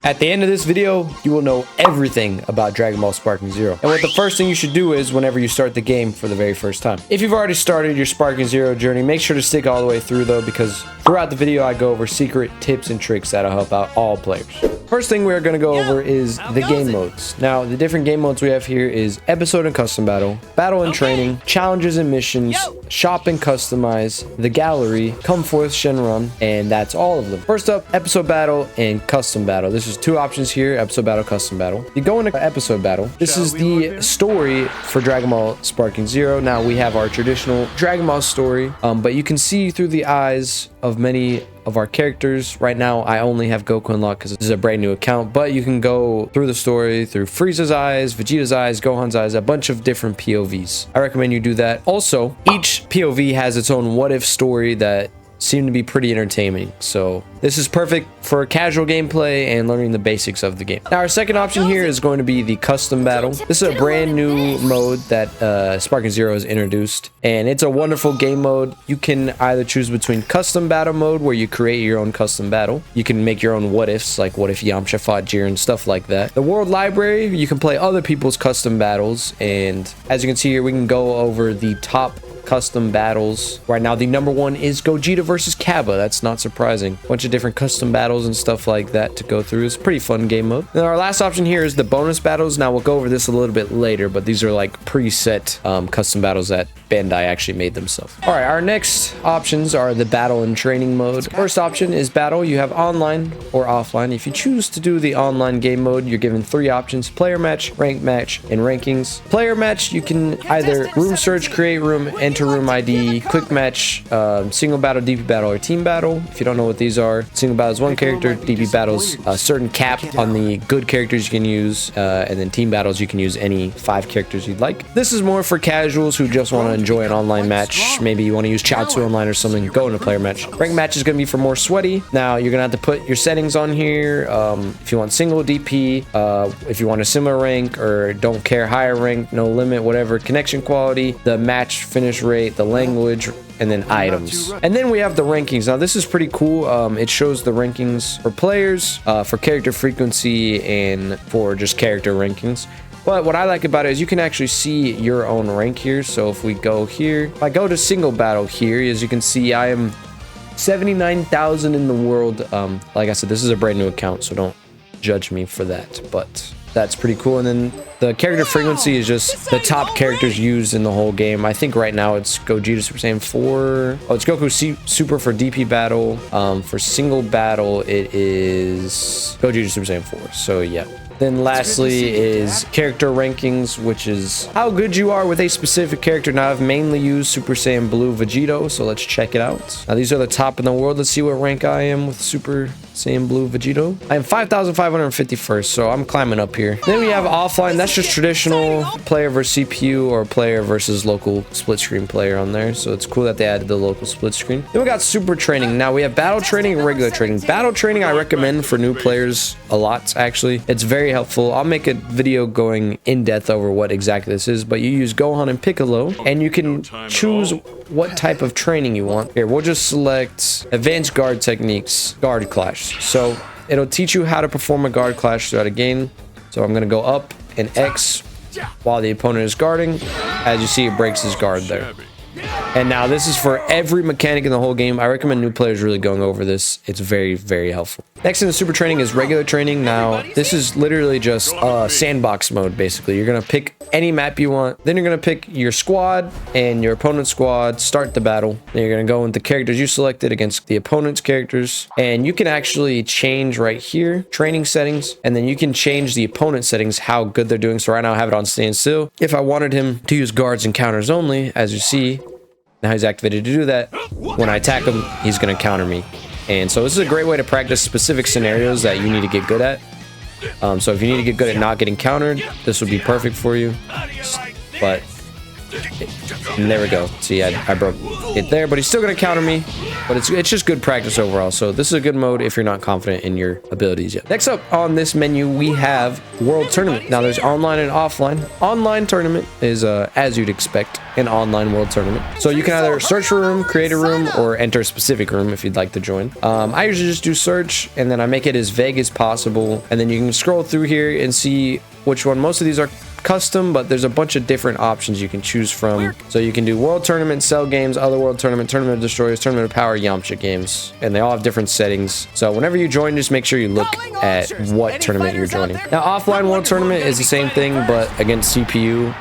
At the end of this video, you will know everything about Dragon Ball Sparking Zero. And what the first thing you should do is whenever you start the game for the very first time. If you've already started your Sparking Zero journey, make sure to stick all the way through though, because throughout the video I go over secret tips and tricks that'll help out all players. First thing we're going to go over is the game modes. Now, the different game modes we have here is Episode and Custom Battle, Battle and Training, Challenges and Missions, Shop and Customize, The Gallery, Come Forth Shenron, and that's all of them. First up, Episode Battle and Custom Battle. This is two options here, Episode Battle, Custom Battle. You go into Episode Battle. This is the story for Dragon Ball Sparking Zero. Now, we have our traditional Dragon Ball story, but you can see through the eyes of many of our characters. Right now I only have Goku unlocked because this is a brand new account, but you can go through the story through Frieza's eyes, Vegeta's eyes, Gohan's eyes, a bunch of different POVs. I recommend you do that. Also, each POV has its own what if story that seem to be pretty entertaining, so this is perfect for casual gameplay and learning the basics of the game. Now, our second option here is going to be the Custom Battle. This is a brand new mode that Sparking Zero has introduced, and it's a wonderful game mode. You can either choose between Custom Battle mode, where you create your own custom battle. You can make your own what ifs, like what if Yamcha fought Jiren, stuff like that. The World Library, you can play other people's custom battles, and as you can see here, we can go over the top custom battles. Right now, the number one is Gogeta versus Kappa. That's not surprising. A bunch of different custom battles and stuff like that to go through. It's a pretty fun game mode. Then our last option here is the bonus battles. Now, we'll go over this a little bit later, but these are like preset custom battles that Bandai actually made themselves. All right, our next options are the battle and training mode. First option is battle. You have online or offline. If you choose to do the online game mode, you're given three options: player match, ranked match, and rankings. Player match, you can either room search, create room, enter room ID, quick match, single battle, DP battle, or team battle. If you don't know what these are, single battle is one character, DP battles a certain cap on the good characters you can use, and then team battles you can use any 5 characters you'd like. This is more for casuals who just want to enjoy an online match. Maybe you want to use Chaozu online or something, go into player match. Rank match is going to be for more sweaty. Now, you're going to have to put your settings on here. If you want single DP, if you want a similar rank or don't care, higher rank, no limit, whatever, connection quality, the match finish rate, the language, and then items. And then we have the rankings. Now, this is pretty cool. It shows the rankings for players, for character frequency, and for just character rankings. But what I like about it is you can actually see your own rank here. So if we go here, if I go to single battle here, as you can see, I am 79,000 in the world. Like I said, this is a brand new account, so don't judge me for that, but that's pretty cool. And then the character frequency is just the top characters used in the whole game. I think right now it's Gogeta Super Saiyan 4. Oh, it's Goku Super for DP battle. For single battle, it is Gogeta Super Saiyan 4. So yeah. Then lastly is character rankings, which is how good you are with a specific character. Now, I've mainly used Super Saiyan Blue Vegito, so let's check it out. Now, these are the top in the world. Let's see what rank I am with Super Saiyan Blue Vegito. I am 5,551st, so I'm climbing up here. Then we have offline. That's just traditional player versus CPU or player versus local split screen player on there. So it's cool that they added the local split screen. Then we got super training. Now, we have battle training and regular training. Battle training I recommend for new players a lot, actually. It's very helpful. I'll make a video going in depth over what exactly this is, but you use Gohan and Piccolo, and you can choose what type of training you want. Here, we'll just select advanced guard techniques, guard clash. So it'll teach you how to perform a guard clash throughout a game. So I'm going to go up and X while the opponent is guarding. As you see, it breaks his guard there. And now this is for every mechanic in the whole game. I recommend new players really going over this. It's very, very helpful. Next in the super training is regular training. Now, this is literally just sandbox mode, basically. You're going to pick any map you want. Then you're going to pick your squad and your opponent's squad, start the battle. Then you're going to go with the characters you selected against the opponent's characters. And you can actually change right here, training settings. And then you can change the opponent's settings, how good they're doing. So right now I have it on standstill. If I wanted him to use guards and counters only, as you see, now he's activated to do that. When I attack him, he's going to counter me. And so this is a great way to practice specific scenarios that you need to get good at. So if you need to get good at not getting countered, this would be perfect for you. But And there we go. See, I broke it there, but he's still gonna counter me. But it's just good practice overall. So this is a good mode if you're not confident in your abilities yet. Next up on this menu, we have World Tournament. Now there's online and offline. Online tournament is, as you'd expect, an online world tournament. So you can either search for a room, create a room, or enter a specific room if you'd like to join. I usually just do search, and then I make it as vague as possible. And then you can scroll through here and see which one. Most of these are custom, but there's a bunch of different options you can choose from. So you can do world tournament, cell games, other world tournament, tournament of destroyers, tournament of power, Yamcha games, and they all have different settings. So whenever you join, just make sure you look at what tournament you're joining. Now offline world tournament is the same thing, but against CPU.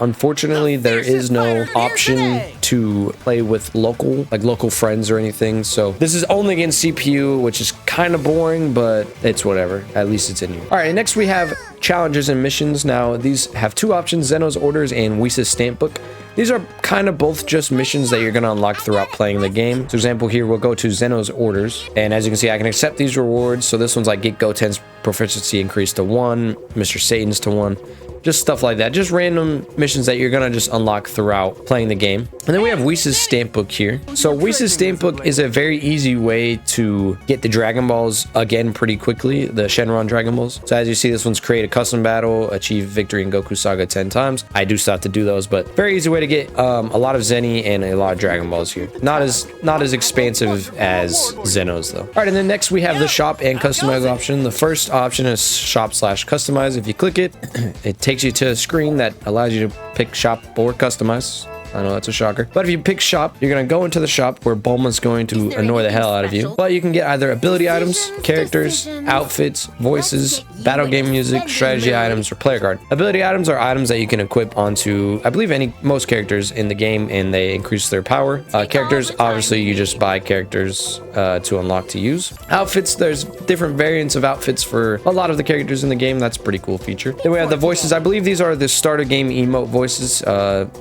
Unfortunately, there is no option to play with local friends or anything. So this is only against CPU, which is kind of boring, but it's whatever. At least it's in here. All right, next we have challenges and missions. Now these have two options: Zeno's Orders and Whis' Stamp Book. These are kind of both just missions that you're going to unlock throughout playing the game. For example, here we'll go to Zeno's Orders. And as you can see, I can accept these rewards. So this one's like get Goten's proficiency increased to 1, Mr. Satan's to 1. Just stuff like that. Just random missions that you're going to just unlock throughout playing the game. And then we have Whis' Stamp Book here. So Whis' Stamp Book is a very easy way to get the Dragon Balls again pretty quickly. The Shenron Dragon Balls. So as you see, this one's create a custom battle, achieve victory in Goku Saga 10 times. I do still have to do those, but very easy way to get a lot of Zenny and a lot of Dragon Balls here. Not as expansive as Zeno's though. All right, and then next we have the shop and customize option. The first option is shop/customize. If you click it, it takes you to a screen that allows you to pick shop or customize. I know that's a shocker. But if you pick shop, you're going to go into the shop where Bulma's going to annoy the hell out of you. But you can get either ability items, characters, outfits, voices, battle game music, strategy items, or player card. Ability items are items that you can equip onto, I believe, most characters in the game, and they increase their power. Characters, obviously, you just buy characters to unlock to use. Outfits, there's different variants of outfits for a lot of the characters in the game. That's a pretty cool feature. Then we have the voices. I believe these are the starter game emote voices.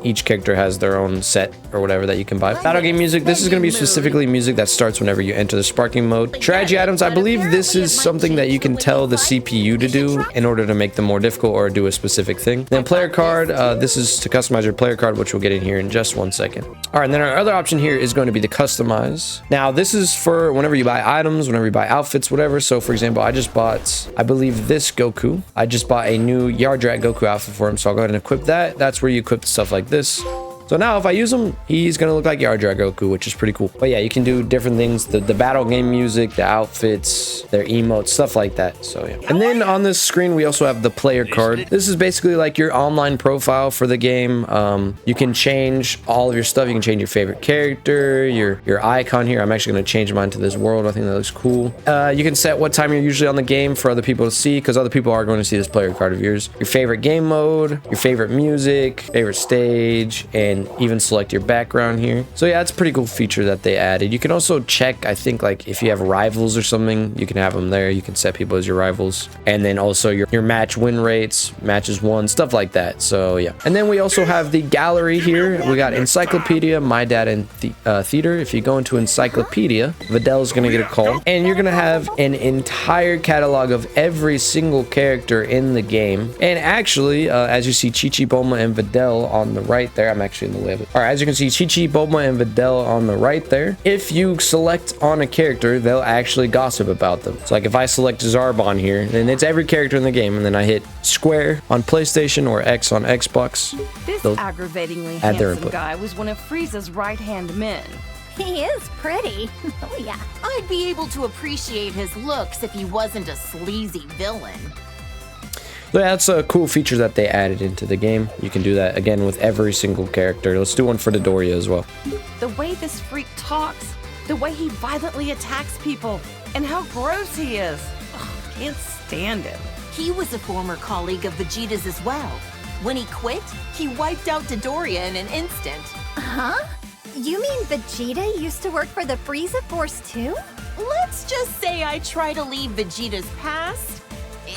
Each character has their own set or whatever that you can buy. Battle game music, this is going to be specifically music that starts whenever you enter the sparking mode. Strategy items, I believe this is something that you can tell the CPU to do in order to make them more difficult or do a specific thing. Then player card, this is to customize your player card, which we'll get in here in just 1 second. All right, and then our other option here is going to be the customize. Now this is for whenever you buy items, whenever you buy outfits, whatever. So for example, I just bought, I believe, this Goku. I just bought a new Yardrat Goku outfit for him, so I'll go ahead and equip that. That's where you equip stuff like this. So now if I use him, he's going to look like Yardrat Goku, which is pretty cool. But yeah, you can do different things. The battle game music, the outfits, their emotes, stuff like that. So yeah. And then on this screen, we also have the player card. This is basically like your online profile for the game. You can change all of your stuff. You can change your favorite character, your icon here. I'm actually going to change mine to this world. I think that looks cool. You can set what time you're usually on the game for other people to see, because other people are going to see this player card of yours. Your favorite game mode, your favorite music, favorite stage, and even select your background here. So yeah, it's a pretty cool feature that they added. You can also check, I think, like if you have rivals or something, you can have them there. You can set people as your rivals, and then also your match win rates, matches won, stuff like that. So yeah. And then we also have the gallery here. We got Encyclopedia, My Dad, and Theater. If you go into Encyclopedia, Vidal's gonna get a call, and you're gonna have an entire catalog of every single character in the game. And actually, as you see, Chi-Chi, Bulma, and Vidal on the right there. I'm actually in the way of it. All right, as you can see, Chi-Chi, Bulma, and Vidal on the right there. If you select on a character, they'll actually gossip about them. So like if I select Zarbon here, then it's every character in the game, and then I hit square on PlayStation or X on Xbox. This aggravatingly handsome guy was one of Frieza's right-hand men. He is pretty. Oh yeah. I'd be able to appreciate his looks if he wasn't a sleazy villain. So yeah, that's a cool feature that they added into the game. You can do that again with every single character. Let's do one for Dodoria as well. The way this freak talks, the way he violently attacks people, and how gross he is. Ugh, can't stand him. He was a former colleague of Vegeta's as well. When he quit, he wiped out Dodoria in an instant. Huh? You mean Vegeta used to work for the Frieza Force too? Let's just say I try to leave Vegeta's past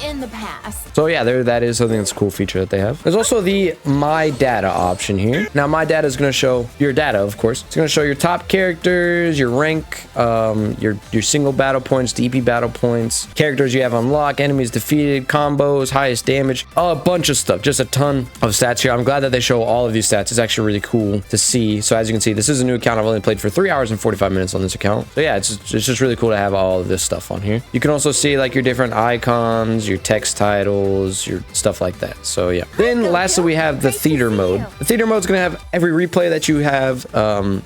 in the past. So yeah, that is something that's a cool feature that they have. There's also the My Data option here. Now, My Data is going to show your data, of course. It's going to show your top characters, your rank, your single battle points, DP battle points, characters you have unlocked, enemies defeated, combos, highest damage, a bunch of stuff. Just a ton of stats here. I'm glad that they show all of these stats. It's actually really cool to see. So as you can see, this is a new account. I've only played for 3 hours and 45 minutes on this account. So yeah, it's just really cool to have all of this stuff on here. You can also see like your different icons, your text titles, your stuff like that. So yeah. Then lastly, we have the theater mode. The theater mode is going to have every replay that you have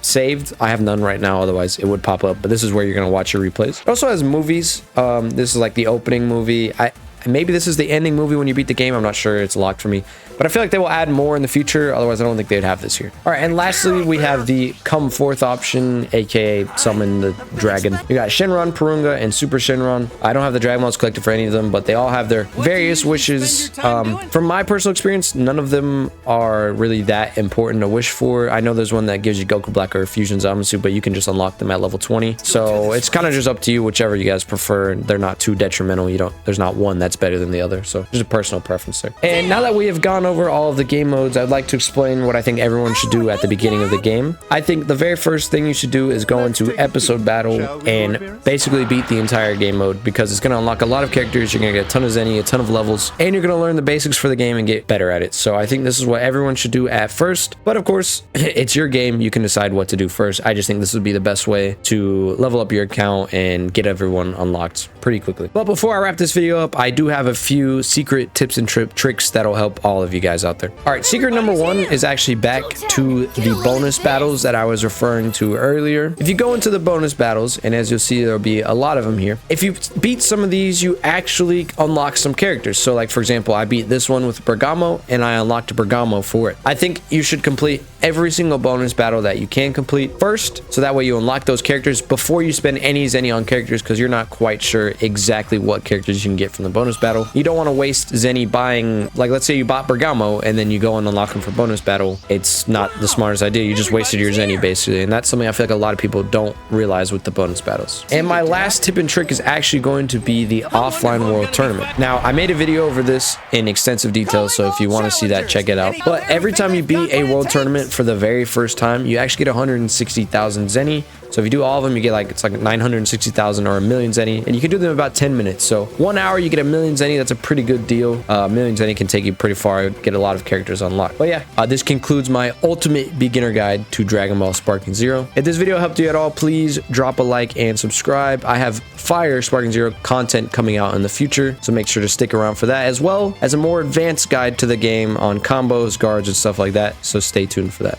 saved. I have none right now, otherwise it would pop up, but this is where you're going to watch your replays. It also has movies. This is like the opening movie. Maybe this is the ending movie when you beat the game. I'm not sure. It's locked for me. But I feel like they will add more in the future. Otherwise, I don't think they'd have this here. All right, and lastly, we have the Come Forth option, aka Summon the Dragon. You got Shenron, Purunga, and Super Shenron. I don't have the Dragon Balls collected for any of them, but they all have their various wishes. From my personal experience, none of them are really that important to wish for. I know there's one that gives you Goku Black or Fusion Zamasu, but you can just unlock them at level 20. So it's kind of just up to you, whichever you guys prefer. They're not too detrimental. There's not one that's better than the other. So there's a personal preference there. And now that we have gone over all of the game modes, I'd like to explain what I think everyone should do at the beginning of the game. I think the very first thing you should do is go into episode battle and basically beat the entire game mode, because it's going to unlock a lot of characters. You're going to get a ton of Zenny, a ton of levels, and you're going to learn the basics for the game and get better at it. So I think this is what everyone should do at first. But of course, it's your game. You can decide what to do first. I just think this would be the best way to level up your account and get everyone unlocked pretty quickly. But before I wrap this video up, I do have a few secret tips and tricks that'll help all of you guys out there. All right, secret number 1 is actually back to the bonus battles that I was referring to earlier. If you go into the bonus battles, and as you'll see, there'll be a lot of them here. If you beat some of these, you actually unlock some characters. So like, for example, I beat this one with Bergamo and I unlocked a Bergamo for it. I think you should complete every single bonus battle that you can complete first, so that way you unlock those characters before you spend any Zenny on characters, because you're not quite sure exactly what characters you can get from the bonus battle. You don't want to waste Zenny buying, like, let's say you bought Bergamo and then you go and unlock him for bonus battle. It's not the smartest idea. You just wasted your Zenny basically, and that's something I feel like a lot of people don't realize with the bonus battles. And my last tip and trick is actually going to be the offline world tournament. Now, I made a video over this in extensive detail, so if you want to see that, check it out. But every time you beat a world tournament for the very first time, you actually get 160,000 Zenny. So if you do all of them, you get it's like 960,000 or a million Zenny, and you can do them in about 10 minutes. So 1 hour, you get a million Zenny. That's a pretty good deal. A million Zenny can take you pretty far, get a lot of characters unlocked. But yeah, this concludes my ultimate beginner guide to Dragon Ball Sparking Zero. If this video helped you at all, please drop a like and subscribe. I have fire Sparking Zero content coming out in the future, so make sure to stick around for that, as well as a more advanced guide to the game on combos, guards, and stuff like that. So stay tuned for that.